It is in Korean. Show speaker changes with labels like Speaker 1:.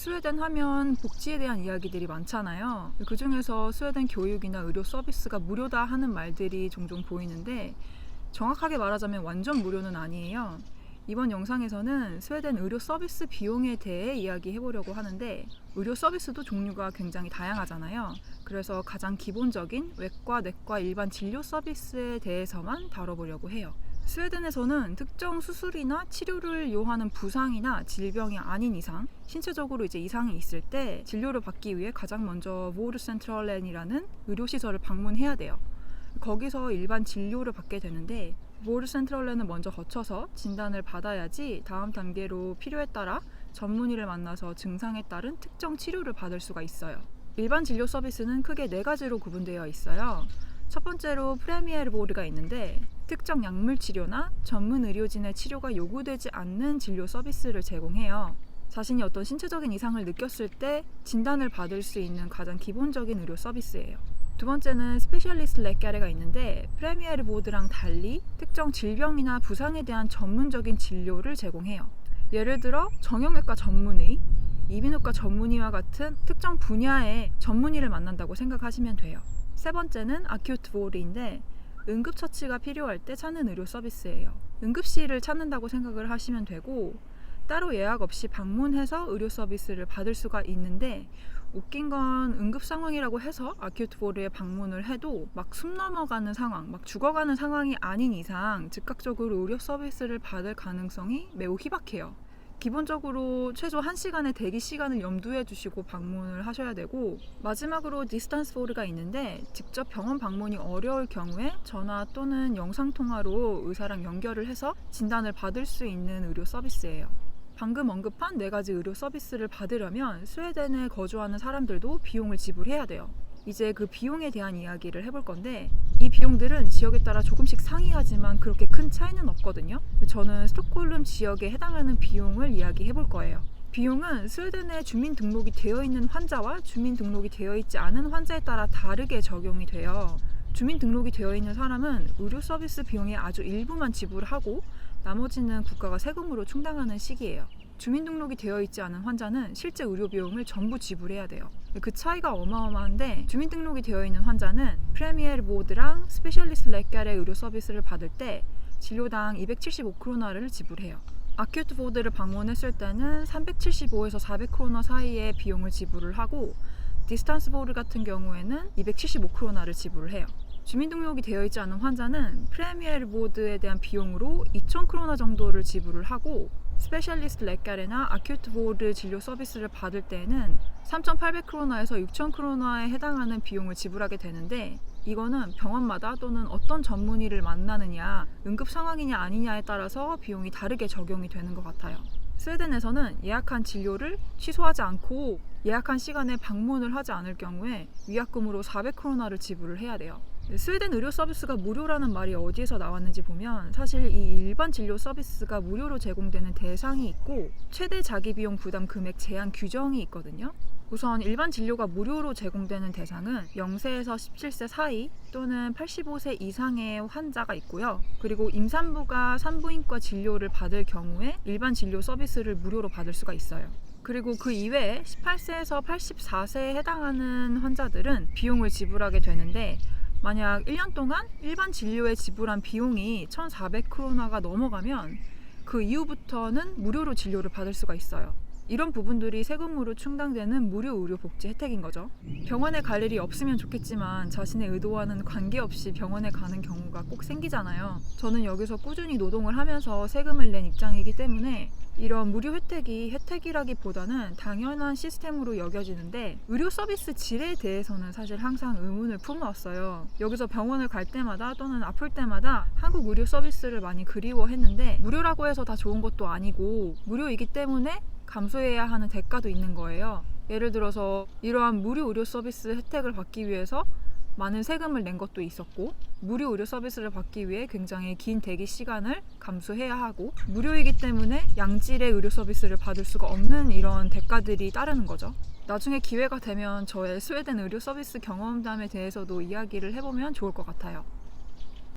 Speaker 1: 스웨덴 하면 복지에 대한 이야기들이 많잖아요. 그 중에서 스웨덴 교육이나 의료 서비스가 무료다 하는 말들이 종종 보이는데 정확하게 말하자면 완전 무료는 아니에요. 이번 영상에서는 스웨덴 의료 서비스 비용에 대해 이야기해보려고 하는데 의료 서비스도 종류가 굉장히 다양하잖아요. 그래서 가장 기본적인 외과, 내과, 일반 진료 서비스에 대해서만 다뤄보려고 해요. 스웨덴에서는 특정 수술이나 치료를 요하는 부상이나 질병이 아닌 이상, 신체적으로 이상이 있을 때 진료를 받기 위해 가장 먼저 보르센트럴렌이라는 의료시설을 방문해야 돼요. 거기서 일반 진료를 받게 되는데 보르센트럴렌은 먼저 거쳐서 진단을 받아야지 다음 단계로 필요에 따라 전문의를 만나서 증상에 따른 특정 치료를 받을 수가 있어요. 일반 진료 서비스는 크게 4가지로 구분되어 있어요. 첫 번째로 프레미에르 보르가 있는데 특정 약물 치료나 전문 의료진의 치료가 요구되지 않는 진료 서비스를 제공해요. 자신이 어떤 신체적인 이상을 느꼈을 때 진단을 받을 수 있는 가장 기본적인 의료 서비스예요. 두 번째는 스페셜리스트 레까레가 있는데 프레미에르 보드랑 달리 특정 질병이나 부상에 대한 전문적인 진료를 제공해요. 예를 들어 정형외과 전문의, 이비인후과 전문의와 같은 특정 분야의 전문의를 만난다고 생각하시면 돼요. 세 번째는 아큐트 보르인데 응급처치가 필요할 때 찾는 의료 서비스예요. 응급실을 찾는다고 생각을 하시면 되고 따로 예약 없이 방문해서 의료 서비스를 받을 수가 있는데 웃긴 건 응급 상황이라고 해서 아큐트 보르에 방문을 해도 막 숨 넘어가는 상황, 막 죽어가는 상황이 아닌 이상 즉각적으로 의료 서비스를 받을 가능성이 매우 희박해요. 기본적으로 최소 1시간의 대기 시간을 염두에 두시고 방문을 하셔야 되고 마지막으로 디스턴스 보르가 있는데 직접 병원 방문이 어려울 경우에 전화 또는 영상통화로 의사랑 연결을 해서 진단을 받을 수 있는 의료 서비스예요. 방금 언급한 4가지 의료 서비스를 받으려면 스웨덴에 거주하는 사람들도 비용을 지불해야 돼요. 이제 그 비용에 대한 이야기를 해볼 건데 이 비용들은 지역에 따라 조금씩 상이하지만 그렇게 큰 차이는 없거든요. 저는 스톡홀름 지역에 해당하는 비용을 이야기해볼 거예요. 비용은 스웨덴에 주민등록이 되어 있는 환자와 주민등록이 되어 있지 않은 환자에 따라 다르게 적용이 돼요. 주민등록이 되어 있는 사람은 의료 서비스 비용의 아주 일부만 지불하고 나머지는 국가가 세금으로 충당하는 식이에요. 주민등록이 되어 있지 않은 환자는 실제 의료 비용을 전부 지불해야 돼요. 그 차이가 어마어마한데 주민등록이 되어 있는 환자는 프레미에르 보드랑 스페셜리스트 레까레 의료 서비스를 받을 때 진료당 275크로나를 지불해요. 아큐트 보드를 방문했을 때는 375에서 400크로나 사이의 비용을 지불을 하고 디스턴스 보드 같은 경우에는 275크로나를 지불을 해요. 주민등록이 되어 있지 않은 환자는 프레미에르 보드에 대한 비용으로 2000크로나 정도를 지불을 하고 스페셜리스트 레까레나 아큐트 보드 진료 서비스를 받을 때는 3,800크로나에서 6,000크로나에 해당하는 비용을 지불하게 되는데 이거는 병원마다 또는 어떤 전문의를 만나느냐, 응급 상황이냐 아니냐에 따라서 비용이 다르게 적용이 되는 것 같아요. 스웨덴에서는 예약한 진료를 취소하지 않고 예약한 시간에 방문을 하지 않을 경우에 위약금으로 400크로나를 지불을 해야 돼요. 스웨덴 의료 서비스가 무료라는 말이 어디에서 나왔는지 보면 사실 이 일반 진료 서비스가 무료로 제공되는 대상이 있고 최대 자기 비용 부담 금액 제한 규정이 있거든요. 우선 일반 진료가 무료로 제공되는 대상은 0세에서 17세 사이 또는 85세 이상의 환자가 있고요. 그리고 임산부가 산부인과 진료를 받을 경우에 일반 진료 서비스를 무료로 받을 수가 있어요. 그리고 그 이외에 18세에서 84세에 해당하는 환자들은 비용을 지불하게 되는데 만약 1년 동안 일반 진료에 지불한 비용이 1,400크로나가 넘어가면 그 이후부터는 무료로 진료를 받을 수가 있어요. 이런 부분들이 세금으로 충당되는 무료 의료 복지 혜택인 거죠. 병원에 갈 일이 없으면 좋겠지만 자신의 의도와는 관계없이 병원에 가는 경우가 꼭 생기잖아요. 저는 여기서 꾸준히 노동을 하면서 세금을 낸 입장이기 때문에 이런 무료 혜택이 혜택이라기보다는 당연한 시스템으로 여겨지는데 의료 서비스 질에 대해서는 사실 항상 의문을 품어왔어요. 여기서 병원을 갈 때마다 또는 아플 때마다 한국 의료 서비스를 많이 그리워했는데 무료라고 해서 다 좋은 것도 아니고 무료이기 때문에 감수해야 하는 대가도 있는 거예요. 예를 들어서 이러한 무료 의료 서비스 혜택을 받기 위해서 많은 세금을 낸 것도 있었고 무료 의료 서비스를 받기 위해 굉장히 긴 대기 시간을 감수해야 하고 무료이기 때문에 양질의 의료 서비스를 받을 수가 없는 이런 대가들이 따르는 거죠. 나중에 기회가 되면 저의 스웨덴 의료 서비스 경험담에 대해서도 이야기를 해보면 좋을 것 같아요.